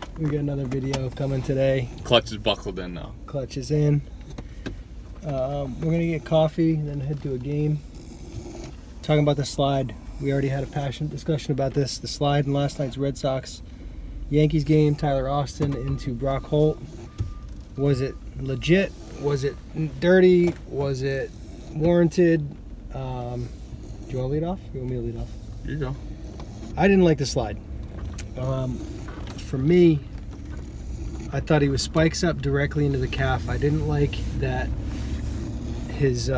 Alright, we got another video coming today. Clutch is buckled in now. Clutch is in. We're gonna get coffee and then head to a game. Talking about the slide. We already had a passionate discussion about this. The slide in last night's Red Sox Yankees game, Tyler Austin into Brock Holt. Was it legit? Was it dirty? Was it warranted? Do you want to lead off? You want me to lead off? Here you go. I didn't like the slide. For me, I thought he was spikes up directly into the calf. I didn't like that his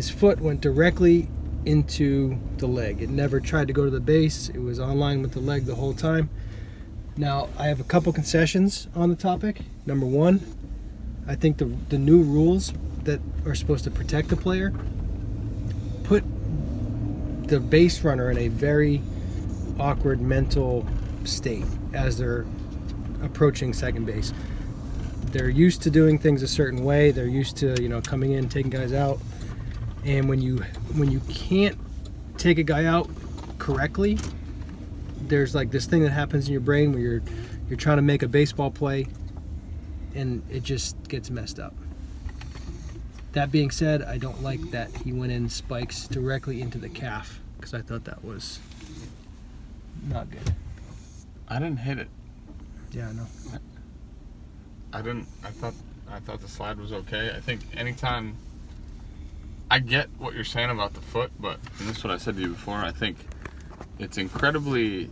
foot went directly into the leg. It never tried to go to the base. It was on line with the leg the whole time. Now, I have a couple concessions on the topic. Number one, I think the new rules that are supposed to protect the player put the base runner in a very awkward mental state as they're approaching second base. They're used to doing things a certain way. They're used to, you know, coming in, taking guys out. And when you can't take a guy out correctly, there's like this thing that happens in your brain where you're trying to make a baseball play and it just gets messed up. That being said, I don't like that he went in spikes directly into the calf because I thought that was not good. I didn't hit it. Yeah, I know. I thought the slide was okay. I think anytime I get what you're saying about the foot, but and this is what I said to you before, I think it's incredibly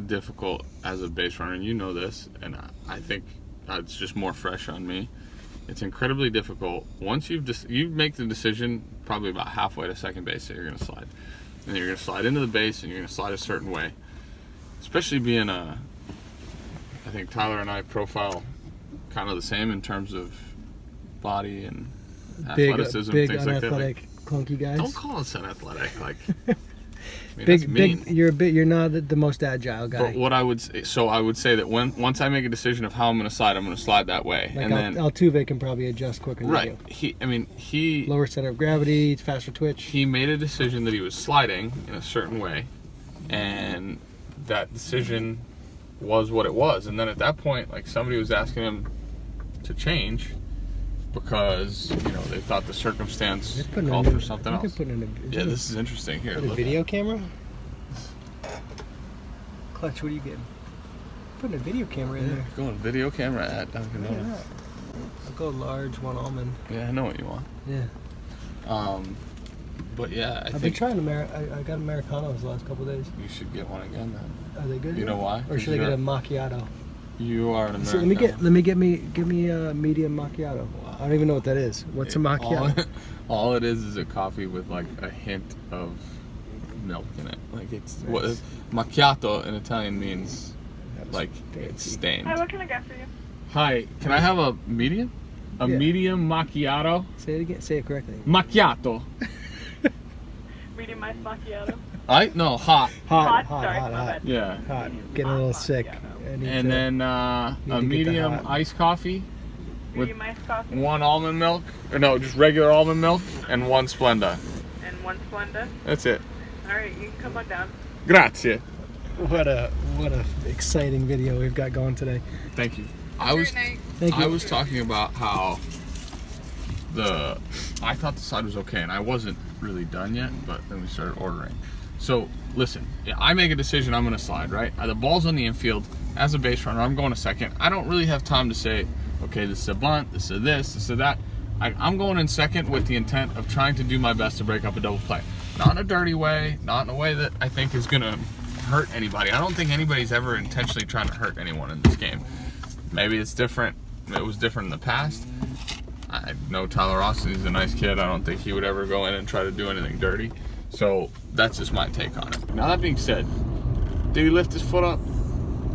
difficult as a base runner, and you know this, and I think it's just more fresh on me. It's incredibly difficult once you make the decision probably about halfway to second base that you're going to slide, and you're going to slide into the base and you're going to slide a certain way, especially being I think Tyler and I profile kind of the same in terms of body and athleticism, big things like that. unathletic, clunky guys. Don't call us unathletic. Like, I mean, big. You're not the most agile guy. But what I would say that once I make a decision of how I'm going to slide that way, like and then Altuve can probably adjust quicker than right. you. He Lower center of gravity, faster twitch. He made a decision that he was sliding in a certain way, and that decision was what it was. And then at that point, like, somebody was asking him to change because, you know, they thought the circumstance called for something else. Yeah, this is interesting. Here, look. A video camera? Clutch, what are you getting? Putting a video camera in there. Going video camera at Dunkin' Donuts. I'll go large, one almond. Yeah, I know what you want. Yeah. But yeah, I've been trying I got Americanos the last couple of days. You should get one again then. Are they good? You know why? Or should I get a macchiato? You are an American. So let me give me a medium macchiato. Wow. I don't even know what that is. What's a macchiato? All it is a coffee with like a hint of milk in it. Like macchiato in Italian means like it's stained. Hi, what can I get for you? Hi, can I have a medium? Medium macchiato? Say it again. Say it correctly. Macchiato. Medium iced macchiato. No, hot. Hot. Yeah. Hot. Getting a little sick. And then a medium iced coffee with one almond milk, or no, just regular almond milk, and one Splenda. And one Splenda? That's it. All right, you can come on down. Grazie. What a exciting video we've got going today. Thank you. I was talking about how I thought the slide was okay, and I wasn't really done yet, but then we started ordering. So listen, I make a decision, I'm going to slide, right? The ball's on the infield. As a base runner, I'm going to second. I don't really have time to say, okay, this is a bunt, this is this is that. I'm going in second with the intent of trying to do my best to break up a double play. Not in a dirty way, not in a way that I think is going to hurt anybody. I don't think anybody's ever intentionally trying to hurt anyone in this game. Maybe it's different. It was different in the past. I know Tyler Austin is a nice kid. I don't think he would ever go in and try to do anything dirty. So that's just my take on it. Now, that being said, did he lift his foot up?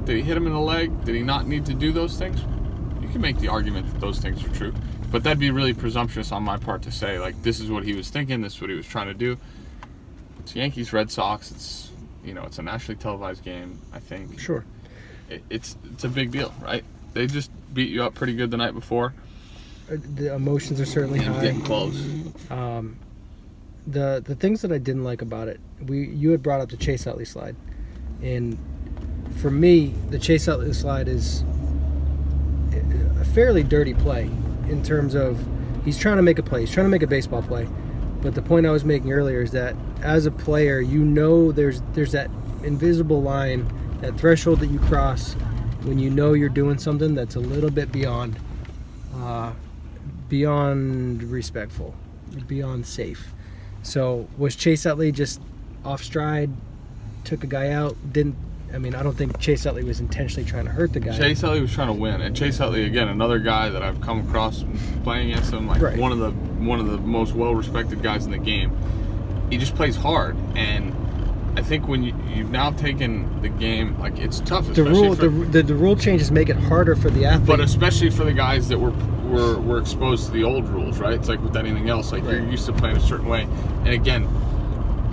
Did he hit him in the leg? Did he not need to do those things? You can make the argument that those things are true, but that'd be really presumptuous on my part to say, like, this is what he was thinking, this is what he was trying to do. It's Yankees, Red Sox. It's, you know, it's a nationally televised game, I think. Sure. It's a big deal, right? They just beat you up pretty good the night before. The emotions are certainly high. Getting close. The things that I didn't like about it, you had brought up the Chase Utley slide, and for me, the Chase Utley slide is a fairly dirty play in terms of he's trying to make a play. He's trying to make a baseball play. But the point I was making earlier is that as a player, you know there's that invisible line, that threshold that you cross when you know you're doing something that's a little bit beyond respectful, beyond safe. So was Chase Utley just off stride, took a guy out, I don't think Chase Utley was intentionally trying to hurt the guy. Chase Utley was trying to win, and Chase Utley, again, another guy that I've come across playing against him, like right. one of the most well-respected guys in the game. He just plays hard, and I think when you've now taken the game, like, it's tough. The rule changes make it harder for the athlete, but especially for the guys that were exposed to the old rules, right? It's like with anything else, like right. You're used to playing a certain way, and again,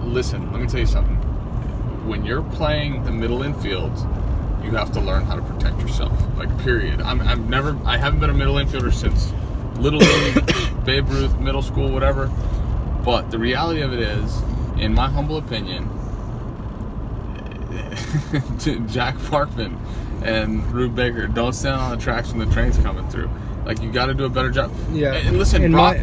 listen, let me tell you something. When you're playing the middle infield, you have to learn how to protect yourself. Like, period. I haven't been a middle infielder since Little League, Babe Ruth, middle school, whatever. But the reality of it is, in my humble opinion, Jack Parkman and Rube Baker don't stand on the tracks when the train's coming through. Like, you got to do a better job. Yeah. And listen, Brock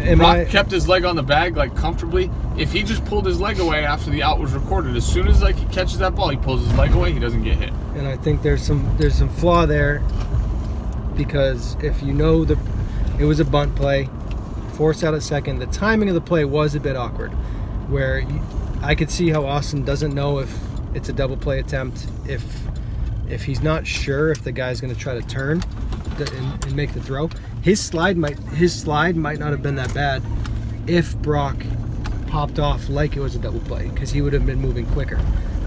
kept his leg on the bag, like, comfortably. If he just pulled his leg away after the out was recorded, as soon as, like, he catches that ball, he pulls his leg away, he doesn't get hit. And I think there's some flaw there, because if you know it was a bunt play, forced out at second, the timing of the play was a bit awkward, where I could see how Austin doesn't know if it's a double play attempt, if he's not sure if the guy's going to try to turn and make the throw. His slide might not have been that bad if Brock popped off like it was a double play, because he would have been moving quicker.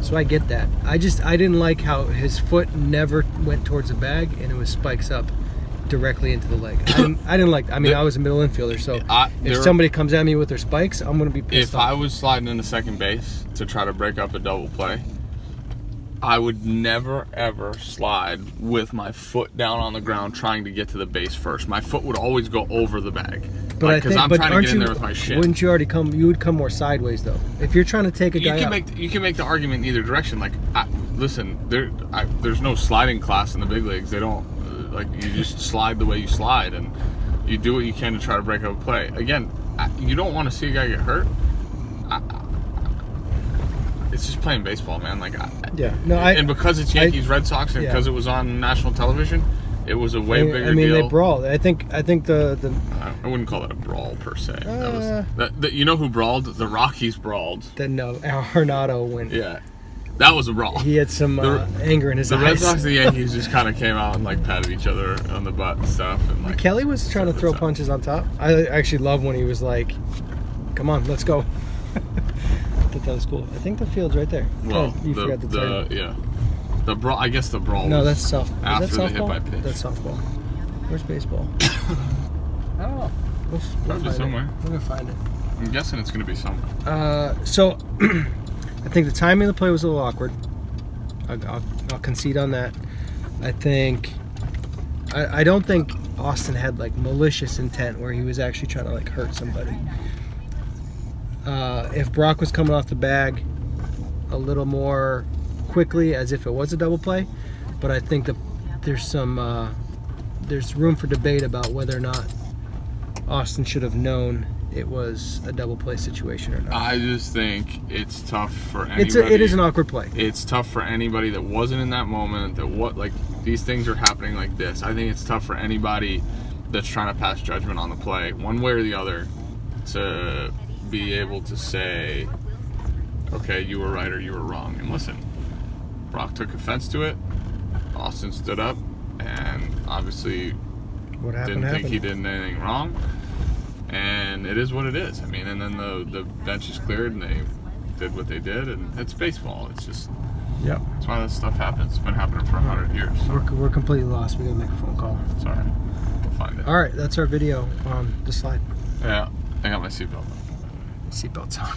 So I get that. I didn't like how his foot never went towards the bag and it was spikes up directly into the leg. I didn't like. I was a middle infielder, so if somebody comes at me with their spikes, I'm going to be pissed off. If I was sliding into second base to try to break up a double play, I would never ever slide with my foot down on the ground trying to get to the base first. My foot would always go over the bag, because I'm trying to get in there with my shin. Wouldn't you already come? You would come more sideways though. If you're trying to take a guy out. You can make the argument in either direction. Like, listen, there's no sliding class in the big leagues. They don't. Like, you just slide the way you slide, and you do what you can to try to break up a play. Again, you don't want to see a guy get hurt. It's just playing baseball, man. Like, and because it's Yankees Red Sox, and because it was on national television, it was a way bigger deal. They brawled. I think the I wouldn't call it a brawl per se. You know who brawled? The Rockies brawled. Hernado went. Yeah. That was a brawl. He had some anger in his eyes. The Red Sox and the Yankees just kind of came out and, like, patted each other on the butt and stuff. And, like, Kelly was trying to throw punches on top. I actually love when he was like, "Come on, let's go." I thought that was cool. I think the field's right there. Well, you forgot to turn. The brawl. I guess the brawl. No, was that's soft. After the hit by pitch. That's softball. Where's baseball? I don't know. We'll Probably somewhere. We're gonna find it. I'm guessing it's gonna be somewhere. So. I think the timing of the play was a little awkward. I'll concede on that. I don't think Austin had, like, malicious intent where he was actually trying to, like, hurt somebody. If Brock was coming off the bag a little more quickly, as if it was a double play, but I think that there's room for debate about whether or not Austin should have known it was a double play situation or not. I just think it's tough for anybody. It is an awkward play. It's tough for anybody that wasn't in that moment, like, these things are happening like this. I think it's tough for anybody that's trying to pass judgment on the play, one way or the other, to be able to say, okay, you were right or you were wrong. And listen, Brock took offense to it. Austin stood up and obviously didn't think he did anything wrong. And it is what it is. I mean, and then the bench is cleared and they did what they did, and it's baseball. It's just, it's why this stuff happens. It's been happening for 100 years. So. We're completely lost. We gotta make a phone call. It's all right. We'll find it. All right, that's our video on the slide. Yeah, I got my seatbelt. Seatbelt's on.